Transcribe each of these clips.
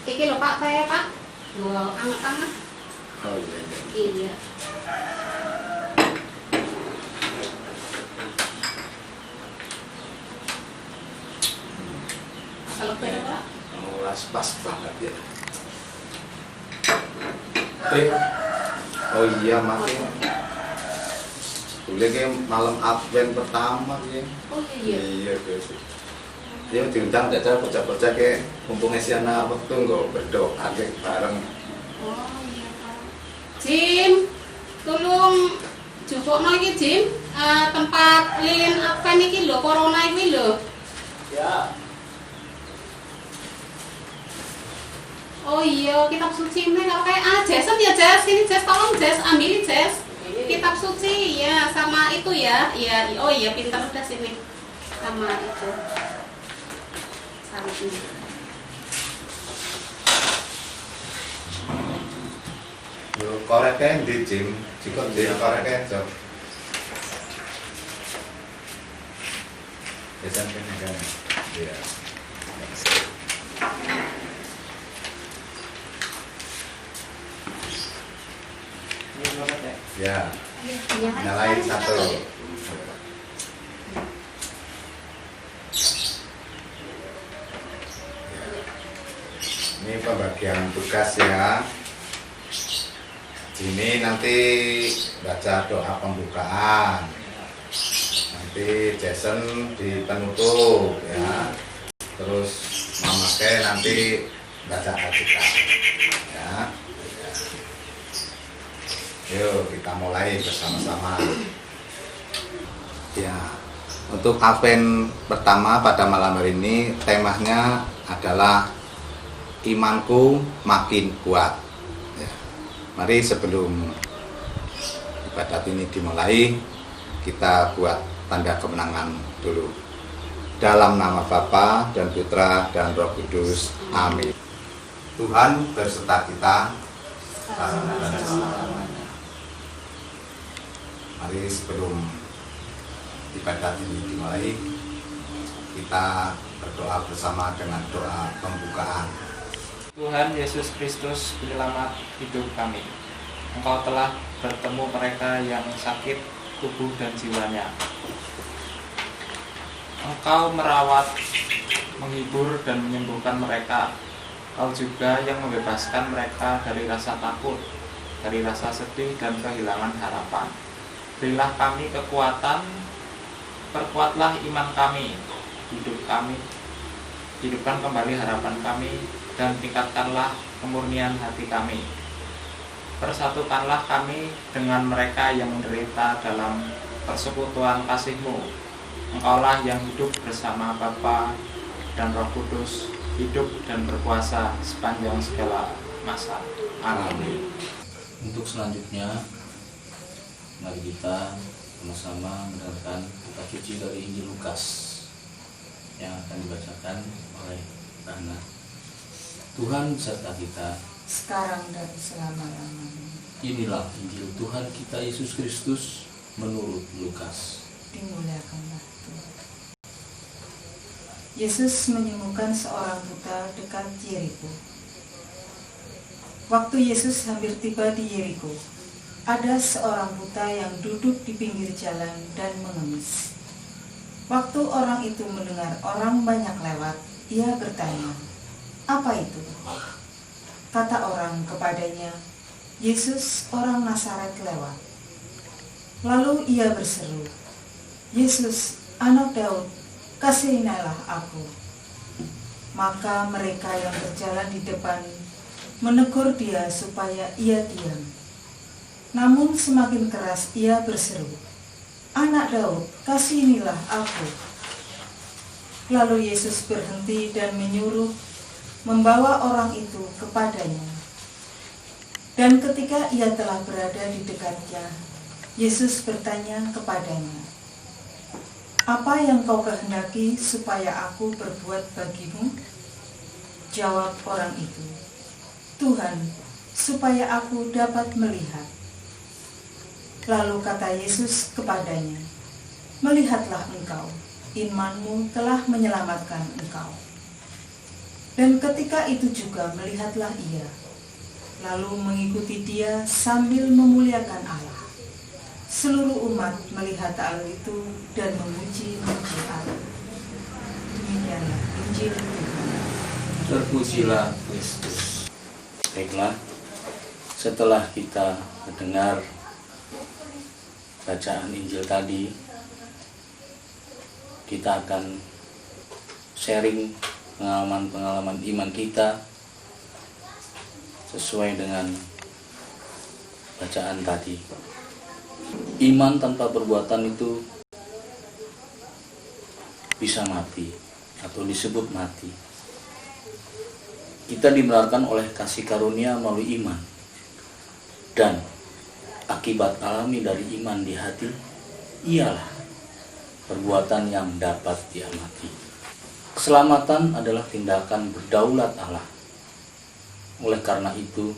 Iki lho Pak, saya Pak. Gua anget-anget. Oh iya. Iya. Kalau beda Pak. Pas banget ya. Oh iya mati. Boleh kayak malam Advent pertama ya. Oh iya. Iya guys. Dia diundang dada bocah-bocah kayak mumpung esiana waktu nggak berdoa kayak bareng. Oh iya Pak. Jim, tolong jupuk lagi Jim. Tempat lilin apa nih lho, corona ini lho. Ya. Oh iya, kitab suci ini kalau kayak Jason ya Jess, ini Jess tolong Jess ambilin Jess. Kitab suci ya sama itu ya. Iya, oh iya pintar udah sini. Sama itu. Sama ini. Yo koreknya di gym, jika dia koreknya job. Biasanya kan ya. Ya, Iya, nyalain satu. Ini pembagian tugas ya. Ini nanti baca doa pembukaan. Nanti Jason di penutup ya. Terus Mama Ke nanti baca Alkitab ya. Yuk kita mulai bersama-sama. Ya, untuk Advent pertama pada malam hari ini temanya adalah imanku makin kuat. Ya. Mari sebelum ibadat ini dimulai, kita buat tanda kemenangan dulu. Dalam nama Bapa dan Putra dan Roh Kudus. Amin. Tuhan berserta kita sekarang dan selama-lamanya. Mari sebelum ibadat ini dimulai, kita berdoa bersama dengan doa pembukaan. Tuhan Yesus Kristus, penyelamat hidup kami. Engkau telah bertemu mereka yang sakit tubuh dan jiwanya. Engkau merawat, menghibur dan menyembuhkan mereka. Engkau juga yang membebaskan mereka dari rasa takut, dari rasa sedih dan kehilangan harapan. Berilah kami kekuatan, perkuatlah iman kami, hidupkan kembali harapan kami, dan tingkatkanlah kemurnian hati kami. Persatukanlah kami dengan mereka yang menderita dalam persekutuan kasih-Mu. Engkaulah yang hidup bersama Bapa dan Roh Kudus, hidup dan berkuasa sepanjang segala masa. Amin. Untuk selanjutnya, mari kita sama-sama mendengarkan kitab suci dari Injil Lukas yang akan dibacakan oleh Rana. Tuhan beserta kita sekarang dan selama-lamanya. Inilah Injil Tuhan kita Yesus Kristus menurut Lukas. Dimuliakanlah Tuhan. Yesus menyembuhkan seorang buta dekat Yeriko. Waktu Yesus hampir tiba di Yeriko, ada seorang buta yang duduk di pinggir jalan dan mengemis. Waktu orang itu mendengar orang banyak lewat, ia bertanya, "Apa itu?" Kata orang kepadanya, "Yesus orang Nazaret lewat." Lalu ia berseru, "Yesus, anak Daud, kasihanilah aku." Maka mereka yang berjalan di depan menegur dia supaya ia diam. Namun semakin keras ia berseru, "Anak Daud, kasihanilah aku." Lalu Yesus berhenti dan menyuruh membawa orang itu kepadanya. Dan ketika ia telah berada di dekatnya, Yesus bertanya kepadanya, "Apa yang kau kehendaki supaya aku berbuat bagimu?" Jawab orang itu, "Tuhan, supaya aku dapat melihat." Lalu kata Yesus kepadanya, "Melihatlah engkau, imanmu telah menyelamatkan engkau." Dan ketika itu juga melihatlah ia, lalu mengikuti dia sambil memuliakan Allah. Seluruh umat melihat hal itu dan memuji-muji Allah. Demikianlah Injil Tuhan. Terpujilah Kristus. Baiklah, setelah kita mendengar bacaan Injil tadi, kita akan sharing pengalaman-pengalaman iman kita sesuai dengan bacaan tadi. Iman tanpa perbuatan itu bisa mati atau disebut mati. Kita dibenarkan oleh kasih karunia melalui iman, dan akibat alami dari iman di hati ialah perbuatan yang dapat diamati. Keselamatan adalah tindakan berdaulat Allah. Oleh karena itu,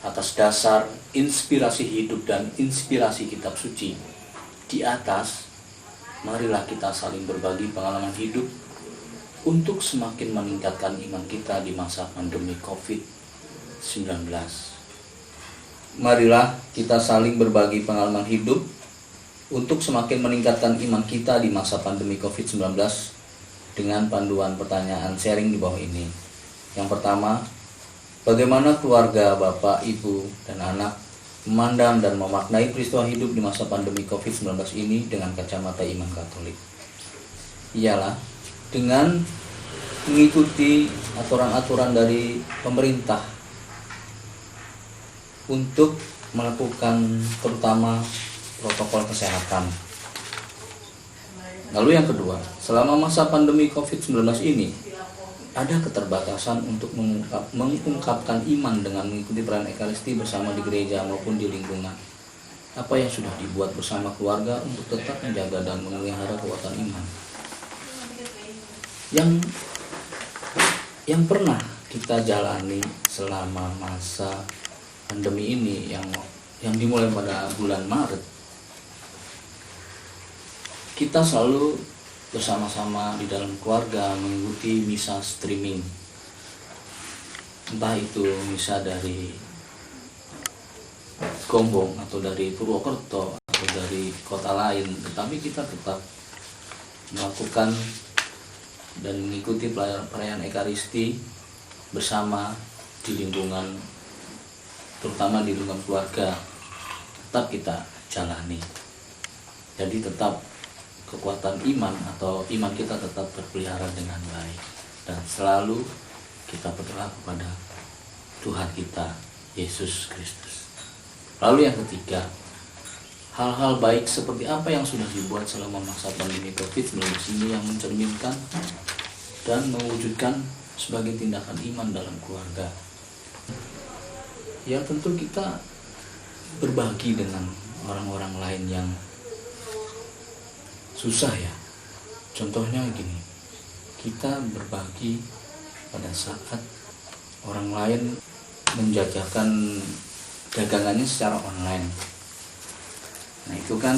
atas dasar inspirasi hidup dan inspirasi kitab suci di atas, marilah kita saling berbagi pengalaman hidup untuk semakin meningkatkan iman kita di masa pandemi COVID-19. Marilah kita saling berbagi pengalaman hidup untuk semakin meningkatkan iman kita di masa pandemi COVID-19 dengan panduan pertanyaan sharing di bawah ini. Yang pertama, bagaimana keluarga, bapak, ibu, dan anak memandang dan memaknai peristiwa hidup di masa pandemi COVID-19 ini dengan kacamata iman Katolik? Ialah dengan mengikuti aturan-aturan dari pemerintah untuk melakukan terutama protokol kesehatan. Lalu yang kedua, selama masa pandemi COVID-19 ini ada keterbatasan untuk mengungkapkan iman dengan mengikuti perayaan Ekaristi bersama di gereja maupun di lingkungan. Apa yang sudah dibuat bersama keluarga untuk tetap menjaga dan memelihara kekuatan iman? Yang pernah kita jalani selama masa pandemi ini yang dimulai pada bulan Maret, kita selalu bersama-sama di dalam keluarga mengikuti misa streaming, entah itu misa dari Gombong atau dari Purwokerto atau dari kota lain, tetapi kita tetap melakukan dan mengikuti perayaan Ekaristi bersama di lingkungan, terutama di lingkungan keluarga, tetap kita jalani. Jadi tetap kekuatan iman atau iman kita tetap terpelihara dengan baik, dan selalu kita berdoa kepada Tuhan kita Yesus Kristus. Lalu yang ketiga, hal-hal baik seperti apa yang sudah dibuat selama masa pandemi COVID-19 ini yang mencerminkan dan mewujudkan sebagai tindakan iman dalam keluarga? Ya tentu kita berbagi dengan orang-orang lain yang susah ya. Contohnya gini, kita berbagi pada saat orang lain menjajakan dagangannya secara online. Nah itu kan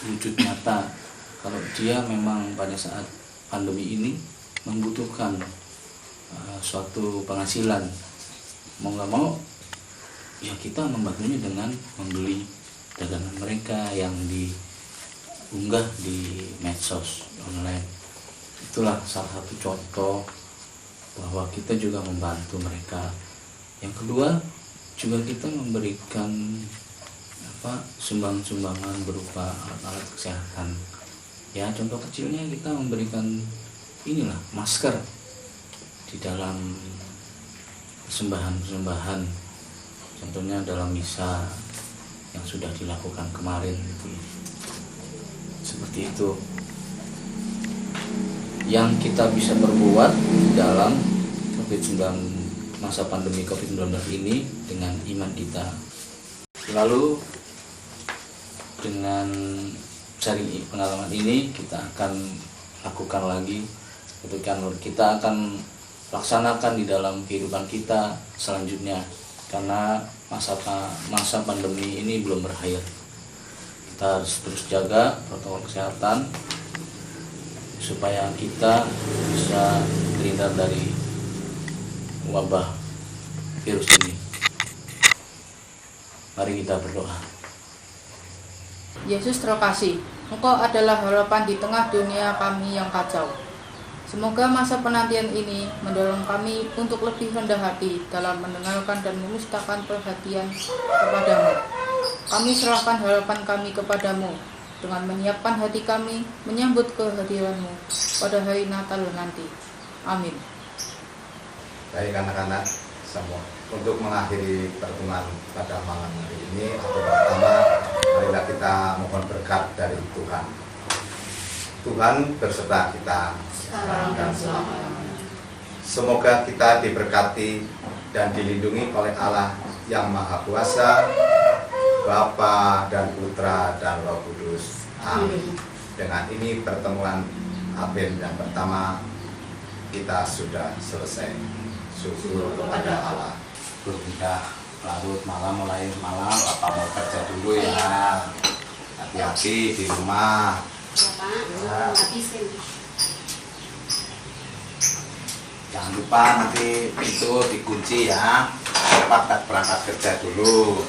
wujud nyata kalau dia memang pada saat pandemi ini membutuhkan suatu penghasilan. Mau gak mau ya kita membantunya dengan membeli dagangan mereka yang diunggah di medsos online. Itulah salah satu contoh bahwa kita juga membantu mereka. Yang kedua, juga kita memberikan sumbangan berupa alat-alat kesehatan. Ya contoh kecilnya kita memberikan masker di dalam persembahan, contohnya dalam misa yang sudah dilakukan kemarin itu. Seperti itu yang kita bisa berbuat dalam masa pandemi COVID-19 ini dengan iman kita. Lalu dengan sharing pengalaman ini kita akan lakukan lagi, kita akan laksanakan di dalam kehidupan kita selanjutnya, karena masa pandemi ini belum berakhir. Kita harus terus jaga protokol kesehatan supaya kita bisa terhindar dari wabah virus ini. Mari kita berdoa. Yesus terkasih, Engkau adalah harapan di tengah dunia kami yang kacau. Semoga masa penantian ini mendorong kami untuk lebih rendah hati dalam mendengarkan dan memusnahkan perhatian kepadamu. Kami serahkan harapan kami kepadamu dengan menyiapkan hati kami menyambut kehadiranmu pada hari Natal nanti. Amin. Baik anak-anak semua, untuk mengakhiri pertemuan pada malam hari ini, atau pertama, marilah kita mohon berkat dari Tuhan. Tuhan berserta kita sekarang dan selamanya. Semoga kita diberkati dan dilindungi oleh Allah yang Maha Kuasa, Bapa dan Putra dan Roh Kudus. Amin. Dengan ini pertemuan Advent yang pertama kita sudah selesai. Syukur kepada Allah. Sudah larut malam, mulai malam, Bapak mau kerja dulu ya. Hati-hati di rumah. Ya, Pak. Habisin. Jangan lupa nanti itu dikunci ya. Bapak berangkat kerja dulu.